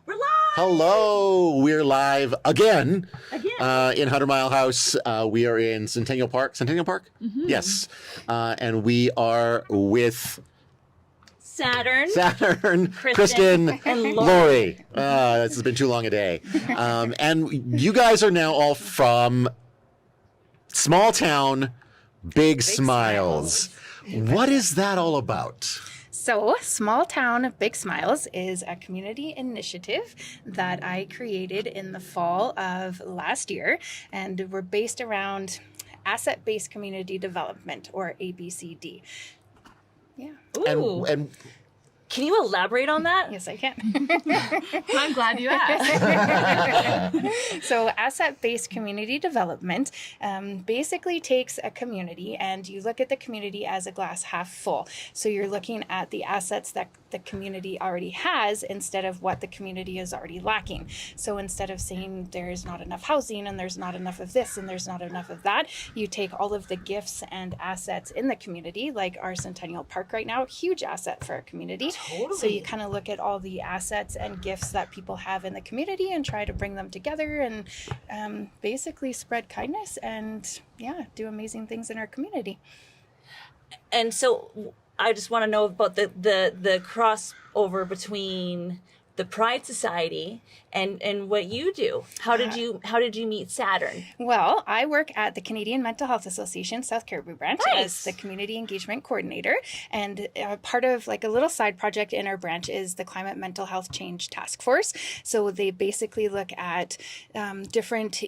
We're live! Hello, we're live again. Again. In 100 Mile House. We are in Centennial Park. Centennial Park? Mm-hmm. Yes. And we are with Saturn, Kristen, and Lori. This has been too long a day. And you guys are now all from small town, big smiles. What is that all about? So, Small Town Big Smiles is a community initiative that I created in the fall of last year, and we're based around asset-based community development, or ABCD. Yeah. Ooh. And Can you elaborate on that? Yes, I can. I'm glad you asked. So, asset-based community development basically takes a community and you look at the community as a glass half full. So, you're looking at the assets that the community already has instead of what the community is already lacking. So, instead of saying there's not enough housing and there's not enough of this and there's not enough of that, you take all of the gifts and assets in the community, like our Centennial Park right now, huge asset for our community. Totally. So you kind of look at all the assets and gifts that people have in the community and try to bring them together and basically spread kindness and do amazing things in our community. And so I just want to know about the crossover between the Pride Society and what you do. How did you meet Saturn? Well, I work at the Canadian Mental Health Association South Caribou branch as the community engagement coordinator, and part of like a little side project in our branch is the Climate Mental Health Change Task Force. So they basically look at different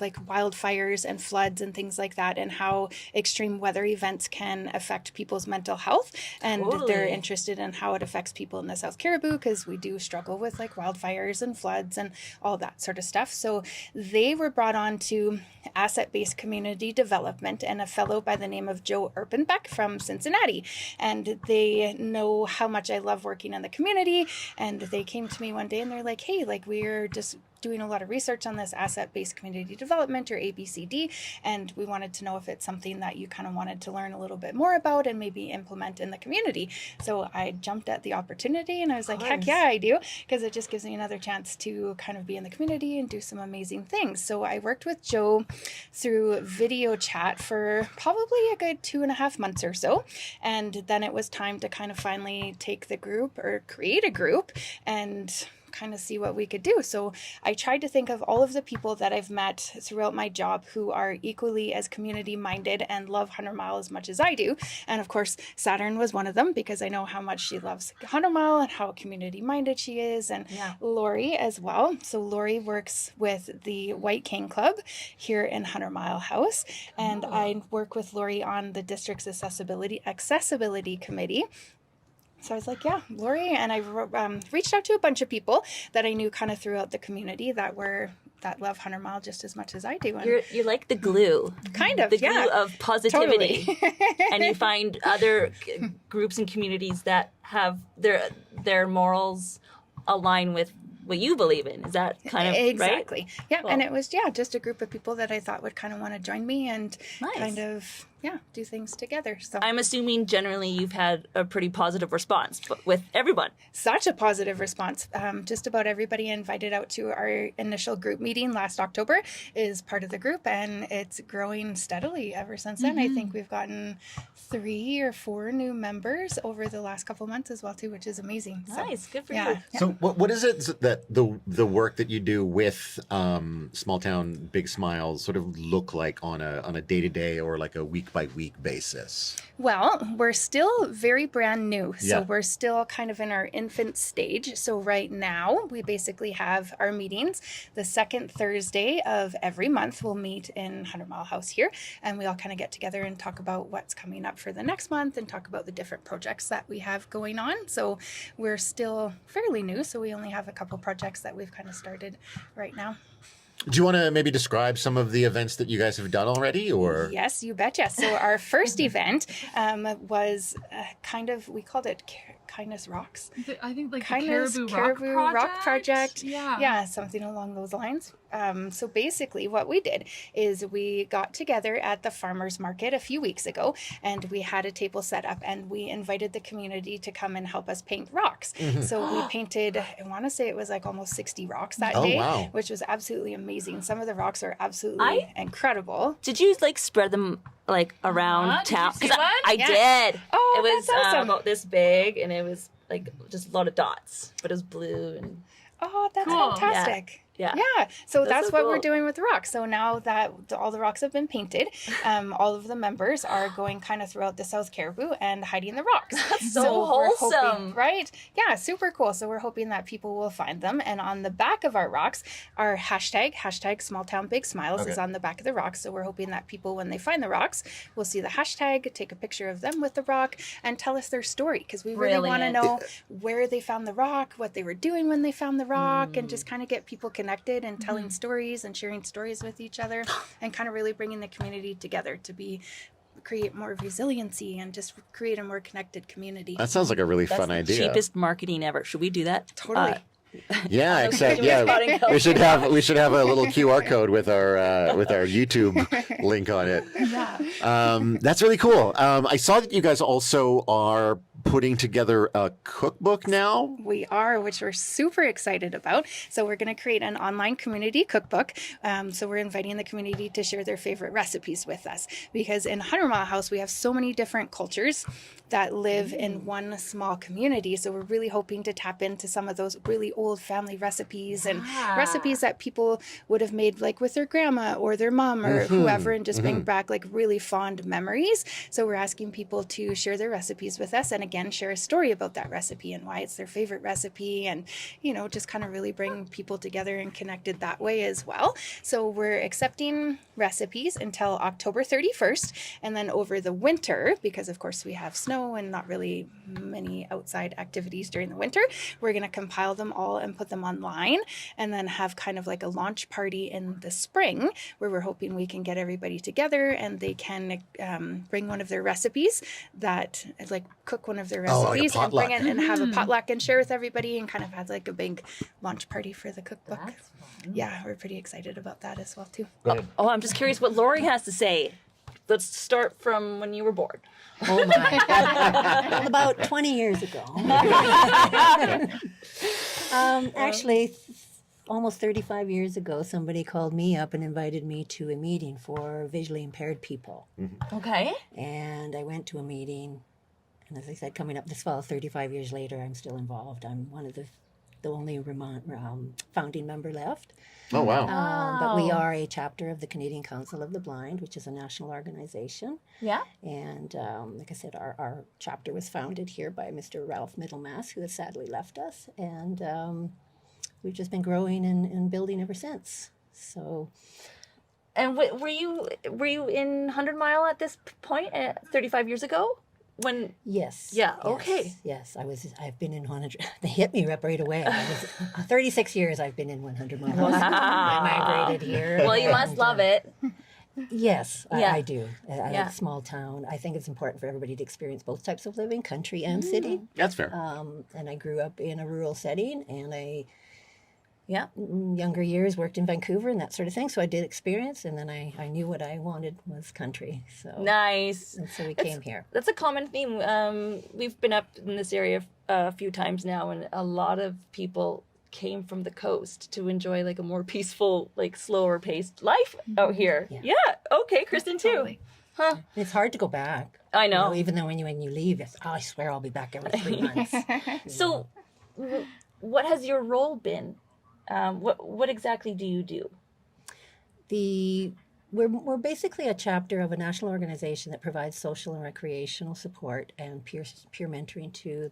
like wildfires and floods and things like that, and how extreme weather events can affect people's mental health, and they're interested in how it affects people in the South Caribou, because we do struggle with like wildfires and floods and all that sort of stuff. So they were brought on to asset-based community development, and a fellow by the name of Joe Erpenbeck from Cincinnati. And they know how much I love working in the community. And they came to me one day and they're like, hey, like we're just doing a lot of research on this asset-based community development, or ABCD, and we wanted to know if it's something that you kind of wanted to learn a little bit more about and maybe implement in the community. So I jumped at the opportunity and I was like, heck yeah, I do, because it just gives me another chance to kind of be in the community and do some amazing things. So I worked with Joe through video chat for probably a good 2.5 months or so, and then it was time to kind of finally take the group or create a group and kind of see what we could do. So I tried to think of all of the people that I've met throughout my job who are equally as community minded and love 100 Mile as much as I do. And of course, Saturn was one of them, because I know how much she loves 100 Mile and how community minded she is. And Lori as well. So Lori works with the White Cane Club here in 100 Mile House. And I work with Lori on the district's accessibility committee. So I was like, yeah, Lori, and I reached out to a bunch of people that I knew kind of throughout the community that love 100 Mile just as much as I do. And You're like the glue. Kind of, the glue of positivity. Totally. And you find other groups and communities that have their morals align with what you believe in. Is that kind of exactly right? Yeah. Cool. And it was just a group of people that I thought would kind of want to join me and kind of do things together. So I'm assuming generally you've had a pretty positive response with everyone. Such a positive response. Just about everybody invited out to our initial group meeting last October is part of the group, and it's growing steadily ever since then. I think we've gotten 3 or 4 new members over the last couple months as well too, which is amazing. Nice, good for you. So what is it that the work that you do with Small Town Big Smiles sort of look like on a day-to-day or like a week-by-week basis? Well, we're still very brand new. So we're still kind of in our infant stage. So right now we basically have our meetings the second Thursday of every month. We'll meet in 100 Mile House here, and we all kind of get together and talk about what's coming up for the next month and talk about the different projects that we have going on. So we're still fairly new. So we only have a couple projects that we've kind of started right now. Do you want to maybe describe some of the events that you guys have done already, or? Yes, you betcha. So our first event was we called it Kindness Rocks. I think like Kindness the Caribou Rock Project. Yeah. Yeah, something along those lines. So basically what we did is we got together at the farmers market a few weeks ago, and we had a table set up, and we invited the community to come and help us paint rocks. So we painted, I want to say it was like almost 60 rocks that day, wow. which was absolutely amazing. Some of the rocks are absolutely incredible. Did you like spread them like around Did you town? see 'Cause one? I did. Oh, it was that's awesome. about this big, and it was like just a lot of dots, but it was blue and Oh, that's Cool. fantastic. Yeah. Yeah. So that's so what cool. we're doing with the rocks. So now that all the rocks have been painted, all of the members are going kind of throughout the South Caribou and hiding the rocks. That's so we're wholesome. hoping, right? Yeah, super cool. So we're hoping that people will find them. And on the back of our rocks, our hashtag Small Town Big Smiles is on the back of the rocks. So we're hoping that people, when they find the rocks, will see the hashtag, take a picture of them with the rock, and tell us their story. Because we really want to Brilliant. know where they found the rock, what they were doing when they found the rock, and just kind of get people connected and telling stories and sharing stories with each other, and kind of really bringing the community together to create more resiliency and just create a more connected community. That sounds like a really fun the idea. cheapest marketing ever. Should we do that? Totally. Yeah, except Todd and Kelsey. we should have a little QR code with our YouTube link on it. Yeah. That's really cool. I saw that you guys also are putting together a cookbook now. We are, which we're super excited about. So we're going to create an online community cookbook. So we're inviting the community to share their favorite recipes with us, because in 100 Mile House, we have so many different cultures that live in one small community. So we're really hoping to tap into some of those really old family recipes and recipes that people would have made like with their grandma or their mom or whoever, and just bring back like really fond memories. So we're asking people to share their recipes with us, and again, share a story about that recipe and why it's their favorite recipe, and just kind of really bring people together and connected that way as well. So we're accepting recipes until October 31st, and then over the winter, because of course we have snow and not really many outside activities during the winter, we're going to compile them all and put them online, and then have kind of like a launch party in the spring, where we're hoping we can get everybody together and they can bring one of their recipes, that like cook one of their Oh, like a recipes and bring potluck. it and have a potluck and share with everybody, and kind of have like a big launch party for the cookbook. That's fun. Yeah, we're pretty excited about that as well too. Oh, I'm just curious what Lori has to say. Let's start from when you were born. Oh my. Well, about 20 years ago. Actually, almost 35 years ago, somebody called me up and invited me to a meeting for visually impaired people. Okay. And I went to a meeting, and as I said, coming up this fall, 35 years later, I'm still involved. I'm one of the only founding member left. Oh wow! But we are a chapter of the Canadian Council of the Blind, which is a national organization. Yeah. And like I said, our chapter was founded here by Mr. Ralph Middlemass, who has sadly left us. And we've just been growing and building ever since. So, And were you in 100 Mile at this point 35 years ago? When yes. Yeah, yes, okay. Yes, I've been in 100. They hit me right away. I was 36 years I've been in 100 miles. I migrated here. well, you must love it. Yes, Yeah. I do. I Yeah. like small town. I think it's important for everybody to experience both types of living, country and city. That's fair. And I grew up in a rural setting, and I, Yeah. younger years, worked in Vancouver and that sort of thing. So I did experience, and then I knew what I wanted was country. So Nice. and so we came here. That's a common theme. We've been up in this area a few times now, and a lot of people came from the coast to enjoy like a more peaceful, like slower paced life out here. Yeah. Okay, Kristen too. Totally. Huh. It's hard to go back. I know. Even though when you leave, it's, I swear I'll be back every 3 months. So, what has your role been? What exactly do you do? We're basically a chapter of a national organization that provides social and recreational support and peer mentoring to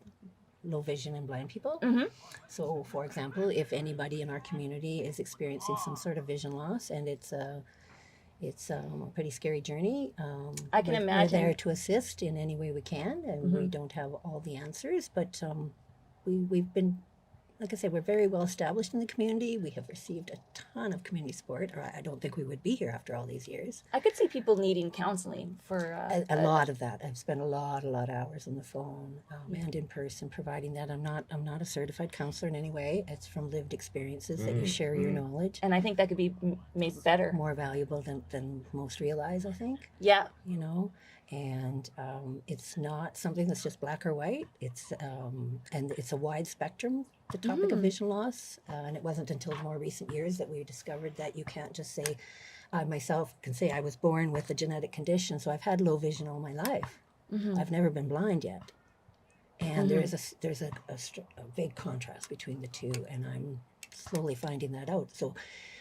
low vision and blind people. Mm-hmm. So, for example, if anybody in our community is experiencing some sort of vision loss, and it's a pretty scary journey. I can imagine. We're there to assist in any way we can, and we don't have all the answers, but we've been like I said, we're very well established in the community. We have received a ton of community support, or I don't think we would be here after all these years. I could see people needing counseling for A lot of that. I've spent a lot of hours on the phone and in person providing that. I'm not a certified counselor in any way. It's from lived experiences that you share your knowledge. and I think that could be made better. More valuable than most realize, I think. Yeah. You know, and it's not something that's just black or white. It's and it's a wide spectrum, the topic of vision loss, and it wasn't until more recent years that we discovered that you can't just say, I myself can say I was born with a genetic condition, so I've had low vision all my life. I've never been blind yet, and there's a big contrast between the two, and I'm slowly finding that out. So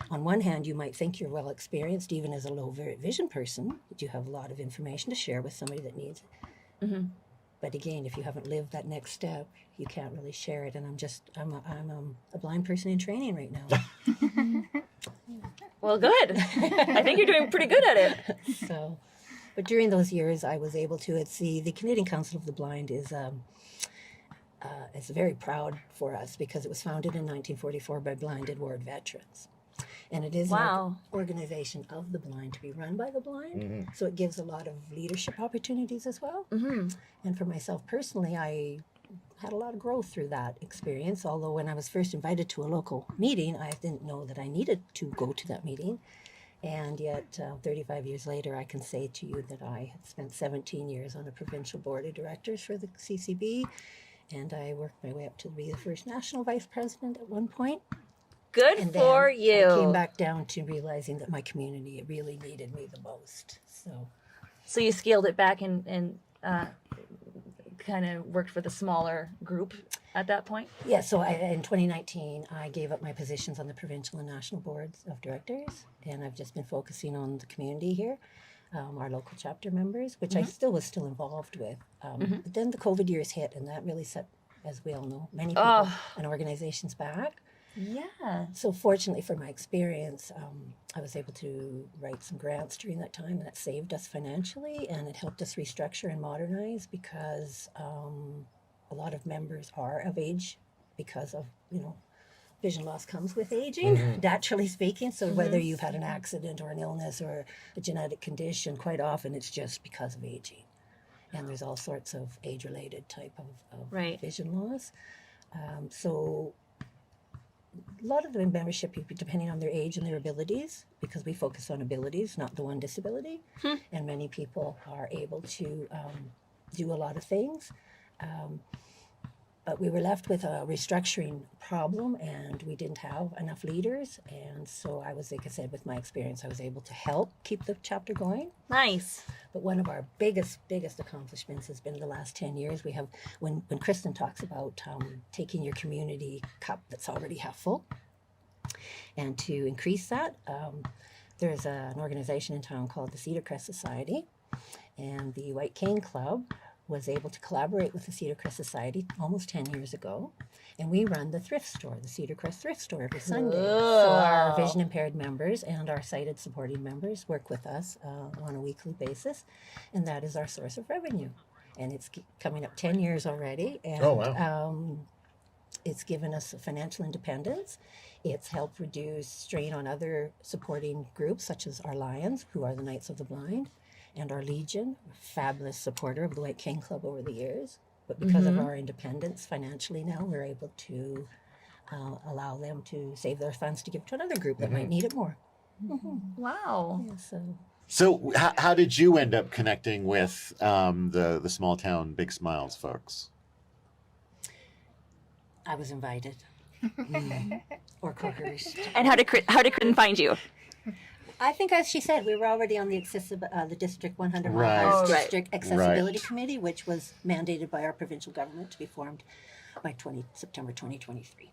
on one hand, you might think you're well experienced, even as a low vision person, that you have a lot of information to share with somebody that needs it. But again, if you haven't lived that next step, you can't really share it. And I'm a blind person in training right now. Well, good. I think you're doing pretty good at it. So, but during those years, I was able to. It's the Canadian Council of the Blind is it's very proud for us because it was founded in 1944 by blinded ward veterans. And it is an organization of the blind to be run by the blind. So it gives a lot of leadership opportunities as well. And for myself personally, I had a lot of growth through that experience. Although when I was first invited to a local meeting, I didn't know that I needed to go to that meeting. And yet 35 years later, I can say to you that I had spent 17 years on a provincial board of directors for the CCB. And I worked my way up to be the first national vice president at one point. Good And for then you. I came back down to realizing that my community really needed me the most. So you scaled it back and kind of worked with a smaller group at that point? Yeah, so in 2019, I gave up my positions on the provincial and national boards of directors, and I've just been focusing on the community here, our local chapter members, which I was still involved with. But then the COVID years hit, and that really set, as we all know, many people and organizations back. Yeah. So fortunately for my experience, I was able to write some grants during that time, and that saved us financially, and it helped us restructure and modernize because a lot of members are of age because of, vision loss comes with aging, naturally speaking. So whether you've had an accident or an illness or a genetic condition, quite often it's just because of aging. And there's all sorts of age-related type of vision loss. So a lot of the membership, depending on their age and their abilities, because we focus on abilities, not the one disability, and many people are able to do a lot of things. But we were left with a restructuring problem, and we didn't have enough leaders. And so I was, like I said, with my experience, I was able to help keep the chapter going. Nice. But one of our biggest accomplishments has been the last 10 years. We have, when Kristen talks about taking your community cup that's already half full, and to increase that, there's an organization in town called the Cedar Crest Society, and the White Cane Club was able to collaborate with the Cedar Crest Society almost 10 years ago, and we run the thrift store, the Cedar Crest Thrift Store, every Sunday. So our vision impaired members and our sighted supporting members work with us on a weekly basis, and that is our source of revenue. And it's coming up 10 years already, and it's given us financial independence. It's helped reduce strain on other supporting groups, such as our Lions, who are the Knights of the Blind, and our Legion, a fabulous supporter of the White Cane Club over the years. But because of our independence financially now, we're able to allow them to save their funds to give to another group that might need it more. Wow. Yeah, So how did you end up connecting with the small town Big Smiles folks? I was invited. Or coerced. And how did Kristen find you? I think, as she said, we were already on the District 100 Right. Miles Oh, right. District Accessibility Committee, which was mandated by our provincial government to be formed by September 2023.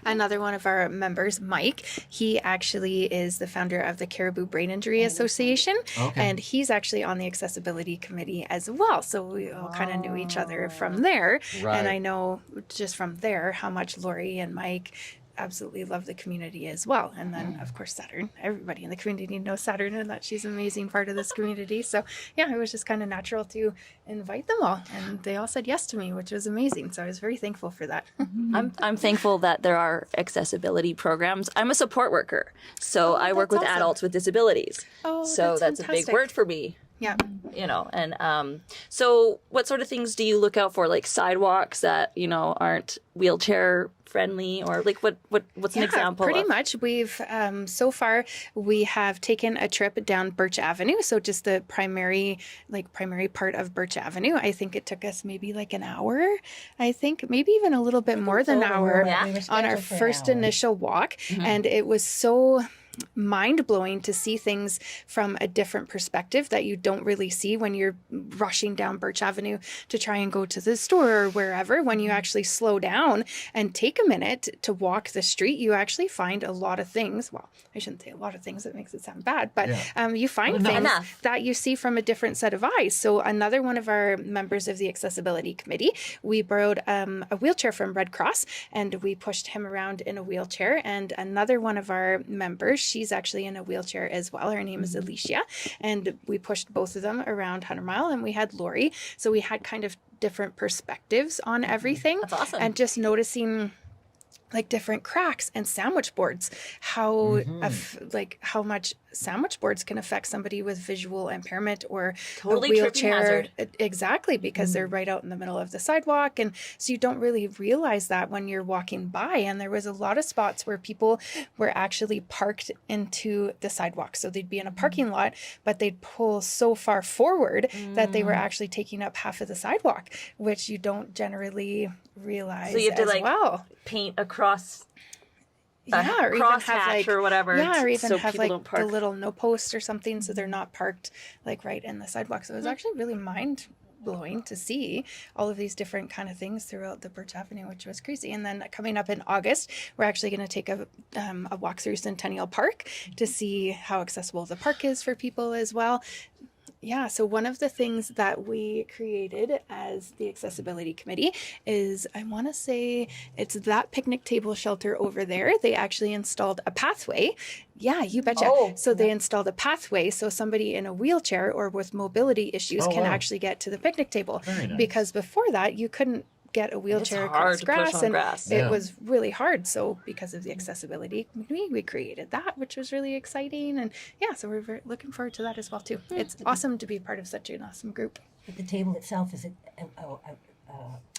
Another one of our members, Mike, he actually is the founder of the Caribou Brain Injury Association, and he's actually on the accessibility committee as well. So we all kind of knew each other from there. Right. And I know just from there how much Lori and Mike absolutely love the community as well. And then, of course, Saturn. Everybody in the community knows Saturn and that she's an amazing part of this community. So, yeah, it was just kind of natural to invite them all. And they all said yes to me, which was amazing. So I was very thankful for that. I'm thankful that there are accessibility programs. I'm a support worker, so I work with that's awesome. adults with disabilities. Oh, so that's a big fantastic. word for me. Yeah. You know, and so what sort of things do you look out for, like sidewalks that, you know, aren't wheelchair friendly, or like what's an example Pretty of? much. We've so far we have taken a trip down Birch Avenue, so just the primary part of Birch Avenue. I think it took us maybe like an hour. I think maybe even a little bit more than an hour Yeah. We were on our scheduled for an first hour. initial walk, and it was so mind-blowing to see things from a different perspective that you don't really see when you're rushing down Birch Avenue to try and go to the store or wherever. When you actually slow down and take a minute to walk the street, you actually find a lot of things. Well, I shouldn't say a lot of things, that makes it sound bad, but you find things Enough. that you see from a different set of eyes. So another one of our members of the accessibility committee, we borrowed a wheelchair from Red Cross, and we pushed him around in a wheelchair. And another one of our members, she's actually in a wheelchair as well. Her name is Alicia. And we pushed both of them around 100 Mile, and we had Lori. So we had kind of different perspectives on everything. That's awesome. And just noticing like different cracks and sandwich boards, how how much sandwich boards can affect somebody with visual impairment or Totally a tripping wheelchair. hazard. Exactly, because they're right out in the middle of the sidewalk, and so you don't really realize that when you're walking by. And there was a lot of spots where people were actually parked into the sidewalk, so they'd be in a parking lot, but they'd pull so far forward that they were actually taking up half of the sidewalk, which you don't generally realize. So you have to as like well. paint across Yeah, or even cross have hatch like or whatever. Yeah, or even so have people like don't the park. little no post or something, so they're not parked like right in the sidewalk. So it was actually really mind blowing to see all of these different kind of things throughout the Birch Avenue, which was crazy. And then coming up in August, we're actually going to take a walk through Centennial Park to see how accessible the park is for people as well. Yeah, so one of the things that we created as the accessibility committee is, I want to say it's that picnic table shelter over there. They actually installed a pathway. Yeah, you betcha. Oh, So they installed a pathway so somebody in a wheelchair or with mobility issues can wow. actually get to the picnic table. Very nice. Because before that, you couldn't get a wheelchair hard across to push grass, on and grass. it Yeah. was really hard. So because of the accessibility, we created that, which was really exciting. And yeah, so we're very looking forward to that as well too. It's awesome to be part of such an awesome group. But the table itself is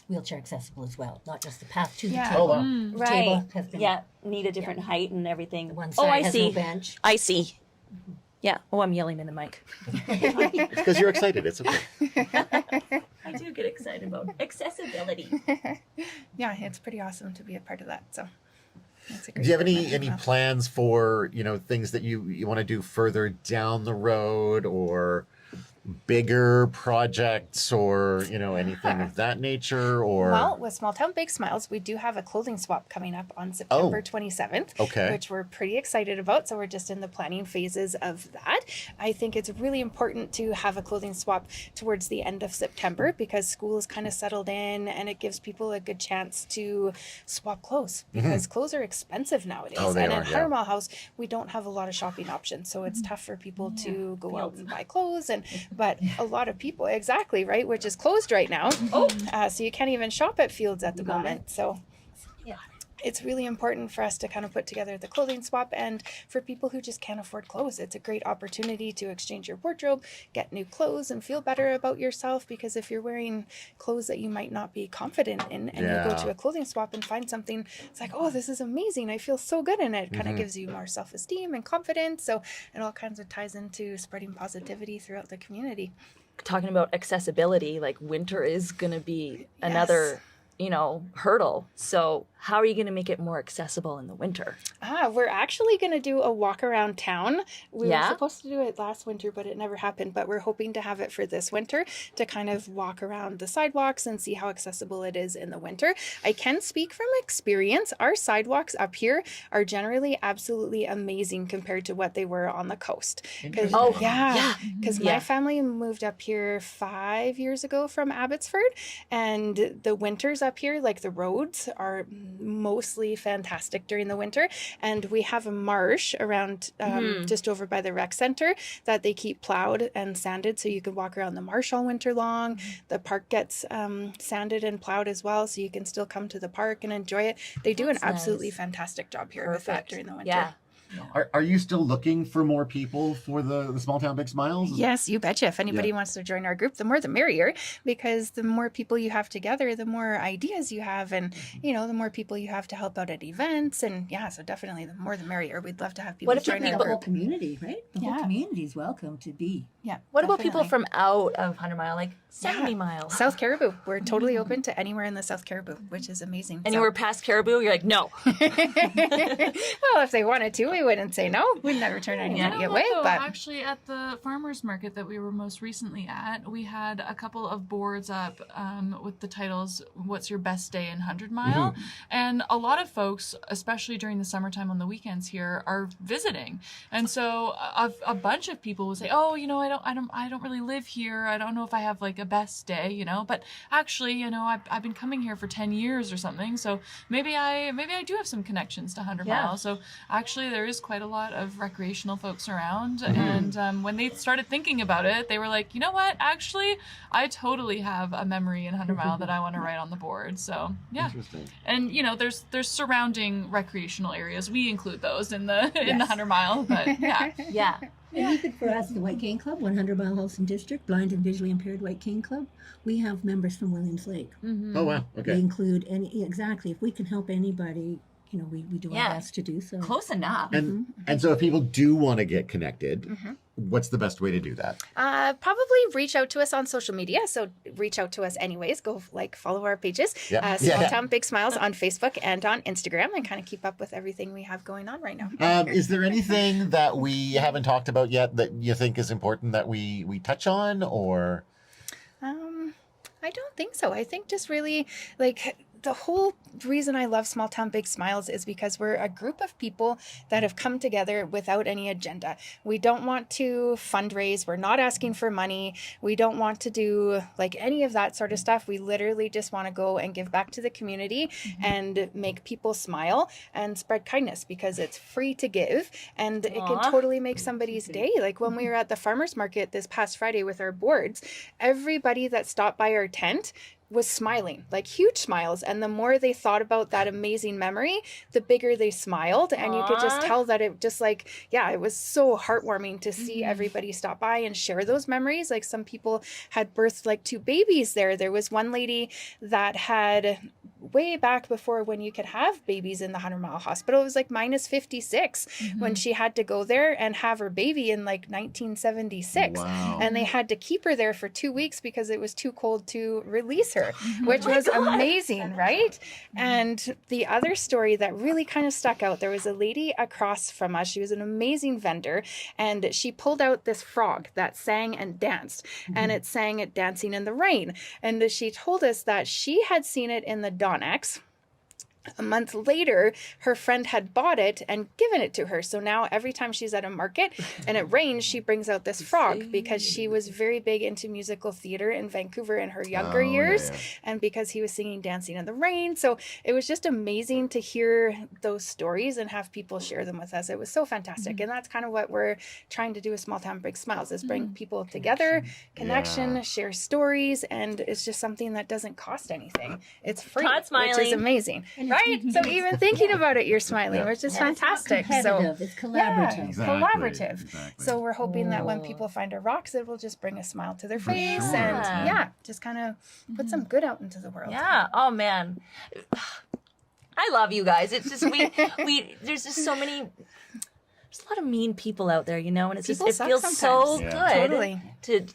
wheelchair accessible as well, not just the path to Yeah. the table. Oh, wow. The Right. table has been Yeah, need a different height and everything. one Oh, side I has see. no bench. I see. Yeah. Oh, I'm yelling in the mic. Because you're excited. It's okay. I do get excited about accessibility. Yeah, it's pretty awesome to be a part of that. So it's a great Do you have program any as well. plans for, things that you want to do further down the road, or bigger projects, or anything of that nature? Or Well, with Small Town Big Smiles, we do have a clothing swap coming up on September 27th, Okay. which we're pretty excited about. So we're just in the planning phases of that. I think it's really important to have a clothing swap towards the end of September because school is kind of settled in, and it gives people a good chance to swap clothes because clothes are expensive nowadays. Oh, they and are, in yeah. Harmel House, we don't have a lot of shopping options. So it's tough for people to go out and buy clothes. But a lot of people, exactly, right, which is closed right now. So you can't even shop at Fields at the moment. So Yeah. it's really important for us to kind of put together the clothing swap, and for people who just can't afford clothes, it's a great opportunity to exchange your wardrobe, get new clothes, and feel better about yourself. Because if you're wearing clothes that you might not be confident in, and you go Yeah. to a clothing swap and find something, it's like, oh, this is amazing, I feel so good in it. Kind of gives you more self-esteem and confidence. So it all kinds of ties into spreading positivity throughout the community. Talking about accessibility, like winter is going to be another, hurdle. So how are you going to make it more accessible in the winter? We're actually going to do a walk around town. We Yeah? were supposed to do it last winter, but it never happened. But we're hoping to have it for this winter to kind of walk around the sidewalks and see how accessible it is in the winter. I can speak from experience. Our sidewalks up here are generally absolutely amazing compared to what they were on the coast. Oh, yeah. Because Yeah. my family moved up here 5 years ago from Abbotsford, and the winters up here, like the roads are mostly fantastic during the winter. And we have a marsh around just over by the rec center that they keep plowed and sanded, so you can walk around the marsh all winter long. The park gets sanded and plowed as well, so you can still come to the park and enjoy it. They do an absolutely fantastic job here with that during the winter. Yeah. Are you still looking for more people for the Small Town Big Smiles? Yes, you betcha. If anybody wants to join our group, the more the merrier, because the more people you have together, the more ideas you have, and the more people you have to help out at events, and so definitely the more the merrier. We'd love to have people join our The whole group. community, right? The whole community is welcome to be. Yeah. What about people from out of 100 Mile, like 70 miles? South Caribou. We're totally open to anywhere in the South Caribou, which is amazing. Anywhere past Caribou, you're like, no. Well, if they wanted to, we wouldn't say no. We'd never turn anybody away. So But actually, at the farmers market that we were most recently at, we had a couple of boards up with the titles, "What's your best day in 100 Mile?" And a lot of folks, especially during the summertime on the weekends here, are visiting. And so a bunch of people will say, "Oh, I don't really live here. I don't know if I have like a best day, but actually, I've been coming here for 10 years or something. So maybe I do have some connections to 100 Mile." So actually there is quite a lot of recreational folks around. And when they started thinking about it, they were like, you know what? Actually, I totally have a memory in 100 Mile that I want to write on the board. So yeah. Interesting. And there's surrounding recreational areas. We include those in the 100 Mile, but yeah. Yeah. And even for us, the White Cane Club, 100 Mile House and District, blind and visually impaired White Cane Club, we have members from Williams Lake. Oh, wow. We Okay. include exactly. If we can help anybody, we do our best to do so. Close enough. And so if people do want to get connected, what's the best way to do that? Probably reach out to us on social media. So reach out to us anyways. Go follow our pages. Yeah. Small Town Big Smiles on Facebook and on Instagram, and kind of keep up with everything we have going on right now. Is there anything that we haven't talked about yet that you think is important that we touch on, or? I don't think so. I think just really the whole reason I love Small Town Big Smiles is because we're a group of people that have come together without any agenda. We don't want to fundraise. We're not asking for money. We don't want to do any of that sort of stuff. We literally just want to go and give back to the community and make people smile and spread kindness, because it's free to give and it can totally make somebody's day. Like when we were at the farmers market this past Friday with our boards, everybody that stopped by our tent was smiling, huge smiles. And the more they thought about that amazing memory, the bigger they smiled. And you could just tell that it just it was so heartwarming to see everybody stop by and share those memories. Some people had birthed 2 babies there. There was one lady that had, way back before when you could have babies in the 100 Mile Hospital, it was minus 56 when she had to go there and have her baby in 1976. Wow. And they had to keep her there for 2 weeks because it was too cold to release her, which was amazing, right? And the other story that really kind of stuck out, there was a lady across from us. She was an amazing vendor, and she pulled out this frog that sang and danced, and it sang it dancing in the rain. And she told us that she had seen it in the Donnex. A month later, her friend had bought it and given it to her. So now every time she's at a market and it rains, she brings out this frog, because she was very big into musical theater in Vancouver in her younger years. And because he was singing Dancing in the Rain. So it was just amazing to hear those stories and have people share them with us. It was so fantastic. And that's kind of what we're trying to do with Small Town Big Smiles, is bring people together, connection, share stories. And it's just something that doesn't cost anything. It's free, Todd smiling. which is amazing. Right? So even thinking about it, you're smiling, which is fantastic. So It's collaborative. Exactly. collaborative. Exactly. So we're hoping that when people find our rocks, it will just bring a smile to their face sure. and just kind of put some good out into the world. Yeah. Oh man. I love you guys. It's just we there's just so many, there's a lot of mean people out there, and it's People just, it suck feels so sometimes. good Totally.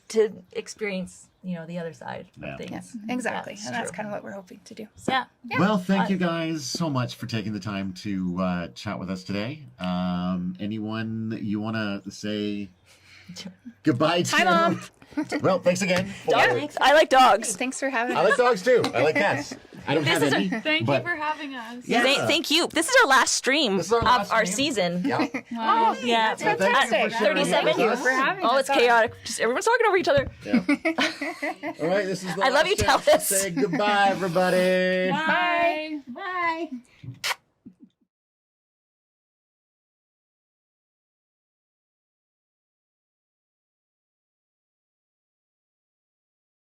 to experience, the other side Yeah. of things. Yes, exactly. That's And that's true. kind of what we're hoping to do. Yeah. Well, thank you guys so much for taking the time to chat with us today. Anyone you want to say Goodbye, Tim. Hi, Mom. Well, thanks again. I like dogs. Thanks for having I us. like dogs too. I like cats. I don't have any. Thank but you for having us. Yeah. Thank you. This is our last stream This is our of last our stream. season. Yeah. Oh, Yeah, that's fantastic. for sharing 37. with Thank you us. for having Oh, us. it's chaotic. Just everyone's talking over each other. Yeah. All right, this is the I love last you, chance TELUS. to say goodbye, everybody. Bye. Bye.